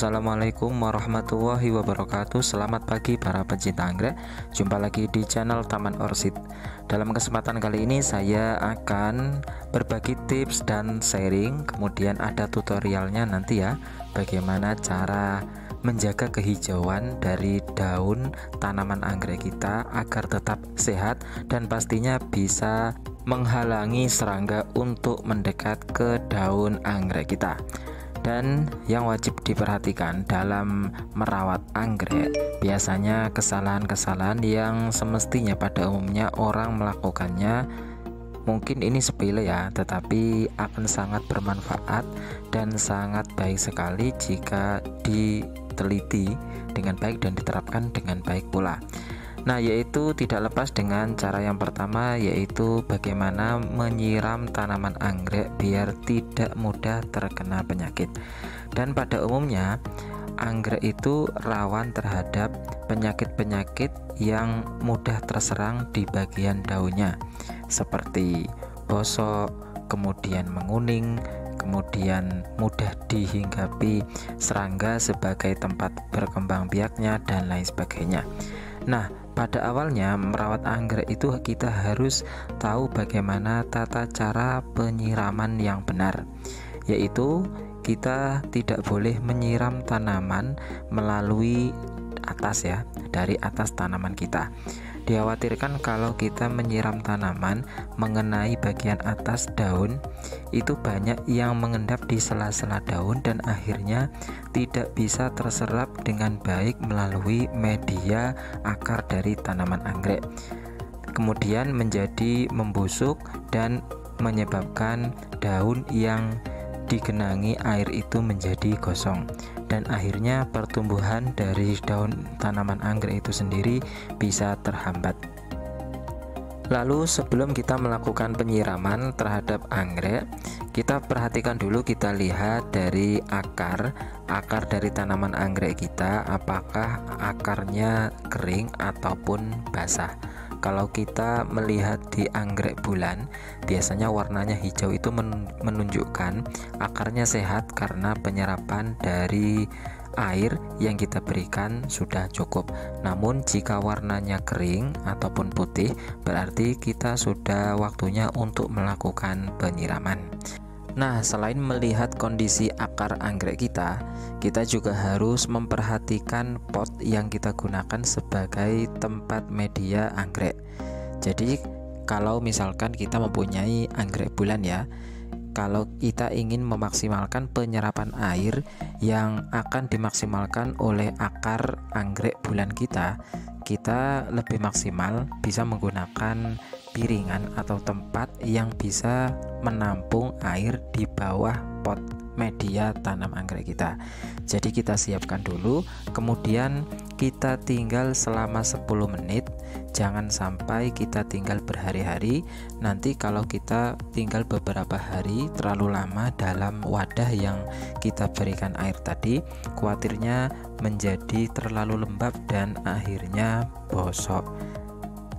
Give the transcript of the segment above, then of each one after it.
Assalamualaikum warahmatullahi wabarakatuh. Selamat pagi para pecinta anggrek. Jumpa lagi di channel Taman Orchid. Dalam kesempatan kali ini saya akan berbagi tips dan sharing, kemudian ada tutorialnya nanti ya, bagaimana cara menjaga kehijauan dari daun tanaman anggrek kita agar tetap sehat dan pastinya bisa menghalangi serangga untuk mendekat ke daun anggrek kita. Dan yang wajib diperhatikan dalam merawat anggrek, biasanya kesalahan-kesalahan yang semestinya pada umumnya orang melakukannya, mungkin ini sepele ya, tetapi akan sangat bermanfaat dan sangat baik sekali jika diteliti dengan baik dan diterapkan dengan baik pula. Nah, yaitu tidak lepas dengan cara yang pertama, yaitu bagaimana menyiram tanaman anggrek biar tidak mudah terkena penyakit. Dan pada umumnya anggrek itu rawan terhadap penyakit-penyakit yang mudah terserang di bagian daunnya, seperti bosok, kemudian menguning, kemudian mudah dihinggapi serangga sebagai tempat berkembang biaknya dan lain sebagainya. Nah, pada awalnya merawat anggrek itu kita harus tahu bagaimana tata cara penyiraman yang benar, yaitu kita tidak boleh menyiram tanaman melalui atas ya, dari atas tanaman kita. Dikhawatirkan kalau kita menyiram tanaman mengenai bagian atas daun, itu banyak yang mengendap di sela-sela daun dan akhirnya tidak bisa terserap dengan baik melalui media akar dari tanaman anggrek. Kemudian menjadi membusuk dan menyebabkan daun yang digenangi air itu menjadi gosong, dan akhirnya pertumbuhan dari daun tanaman anggrek itu sendiri bisa terhambat. Lalu sebelum kita melakukan penyiraman terhadap anggrek, kita perhatikan dulu, kita lihat dari akar dari tanaman anggrek kita, apakah akarnya kering ataupun basah. Kalau kita melihat di anggrek bulan, biasanya warnanya hijau, itu menunjukkan akarnya sehat karena penyerapan dari air yang kita berikan sudah cukup. Namun jika warnanya kering ataupun putih, berarti kita sudah waktunya untuk melakukan penyiraman. Nah, selain melihat kondisi akar anggrek kita juga harus memperhatikan pot yang kita gunakan sebagai tempat media anggrek. Jadi kalau misalkan kita mempunyai anggrek bulan ya, kalau kita ingin memaksimalkan penyerapan air yang akan dimaksimalkan oleh akar anggrek bulan kita lebih maksimal bisa menggunakan piringan atau tempat yang bisa menampung air di bawah pot media tanam anggrek kita. Jadi kita siapkan dulu, kemudian kita tinggal selama 10 menit. Jangan sampai kita tinggal berhari-hari. Nanti kalau kita tinggal beberapa hari terlalu lama dalam wadah yang kita berikan air tadi, khawatirnya menjadi terlalu lembab dan akhirnya bosok.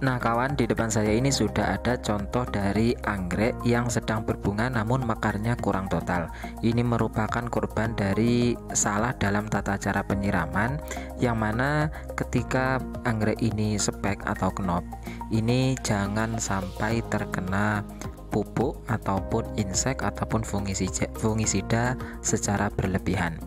Nah kawan, di depan saya ini sudah ada contoh dari anggrek yang sedang berbunga namun mekarnya kurang total. Ini merupakan korban dari salah dalam tata cara penyiraman, yang mana ketika anggrek ini spek atau knop, ini jangan sampai terkena pupuk ataupun insek ataupun fungisida secara berlebihan.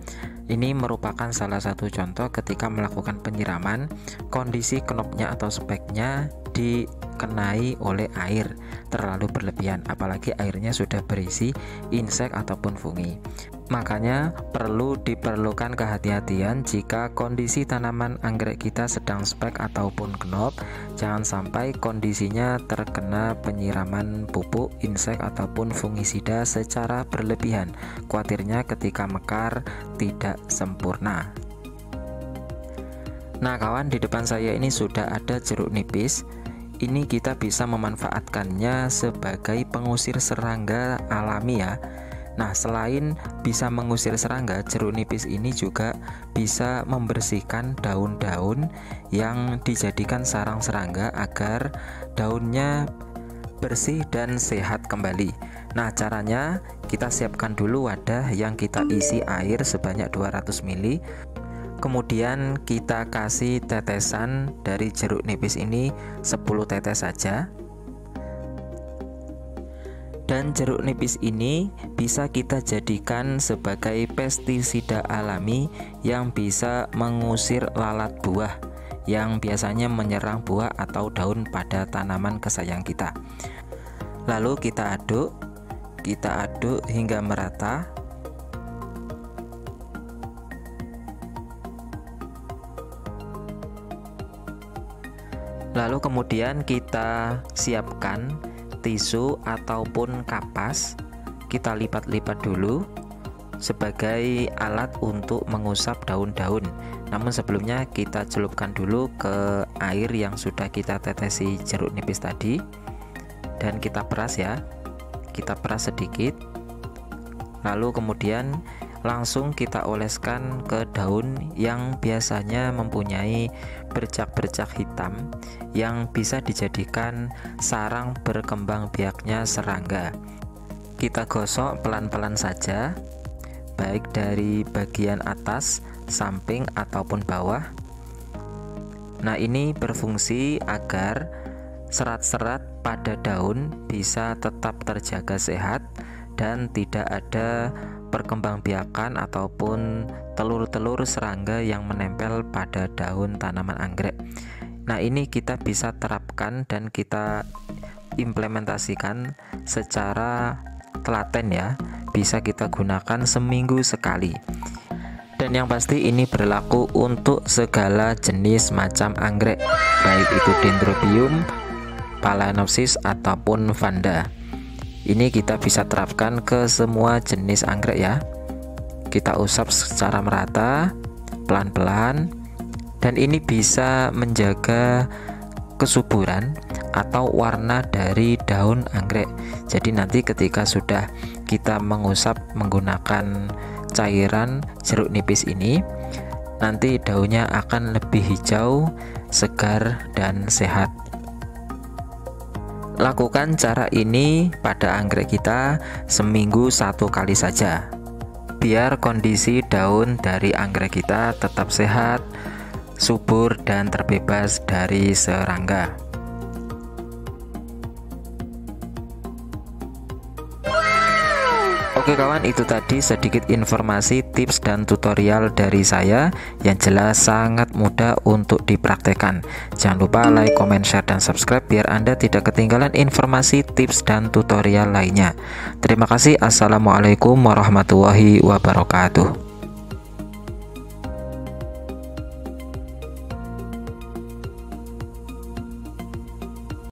Ini merupakan salah satu contoh ketika melakukan penyiraman, kondisi knopnya atau speknya dikenai oleh air terlalu berlebihan, apalagi airnya sudah berisi insek ataupun fungi. Makanya diperlukan kehati-hatian jika kondisi tanaman anggrek kita sedang spek ataupun knop. Jangan sampai kondisinya terkena penyiraman pupuk, insek ataupun fungisida secara berlebihan. Khawatirnya ketika mekar tidak sempurna. Nah kawan, di depan saya ini sudah ada jeruk nipis. Ini kita bisa memanfaatkannya sebagai pengusir serangga alami ya. Nah, selain bisa mengusir serangga, jeruk nipis ini juga bisa membersihkan daun-daun yang dijadikan sarang serangga agar daunnya bersih dan sehat kembali. Nah, caranya kita siapkan dulu wadah yang kita isi air sebanyak 200 ml. Kemudian kita kasih tetesan dari jeruk nipis ini 10 tetes saja. Dan jeruk nipis ini bisa kita jadikan sebagai pestisida alami yang bisa mengusir lalat buah yang biasanya menyerang buah atau daun pada tanaman kesayangan kita. Lalu kita aduk hingga merata. Lalu kemudian kita siapkan tisu ataupun kapas, kita lipat-lipat dulu sebagai alat untuk mengusap daun-daun. Namun sebelumnya kita celupkan dulu ke air yang sudah kita tetesi jeruk nipis tadi, dan kita peras ya. Kita peras sedikit. Lalu kemudian langsung kita oleskan ke daun yang biasanya mempunyai bercak-bercak hitam yang bisa dijadikan sarang berkembang biaknya serangga. Kita gosok pelan-pelan saja, baik dari bagian atas, samping ataupun bawah. Nah, ini berfungsi agar serat-serat pada daun bisa tetap terjaga sehat dan tidak ada perkembangbiakan ataupun telur-telur serangga yang menempel pada daun tanaman anggrek. Nah, ini kita bisa terapkan dan kita implementasikan secara telaten ya. Bisa kita gunakan seminggu sekali. Dan yang pasti ini berlaku untuk segala jenis macam anggrek, baik itu Dendrobium, Phalaenopsis ataupun Vanda. Ini kita bisa terapkan ke semua jenis anggrek ya. Kita usap secara merata, pelan-pelan, dan ini bisa menjaga kesuburan atau warna dari daun anggrek. Jadi nanti ketika sudah kita mengusap menggunakan cairan jeruk nipis ini, nanti daunnya akan lebih hijau, segar, dan sehat. Lakukan cara ini pada anggrek kita seminggu 1 kali saja, biar kondisi daun dari anggrek kita tetap sehat, subur, dan terbebas dari serangga. Oke kawan, itu tadi sedikit informasi, tips, dan tutorial dari saya yang jelas sangat mudah untuk dipraktekkan. Jangan lupa like, comment, share, dan subscribe biar Anda tidak ketinggalan informasi, tips, dan tutorial lainnya. Terima kasih. Assalamualaikum warahmatullahi wabarakatuh.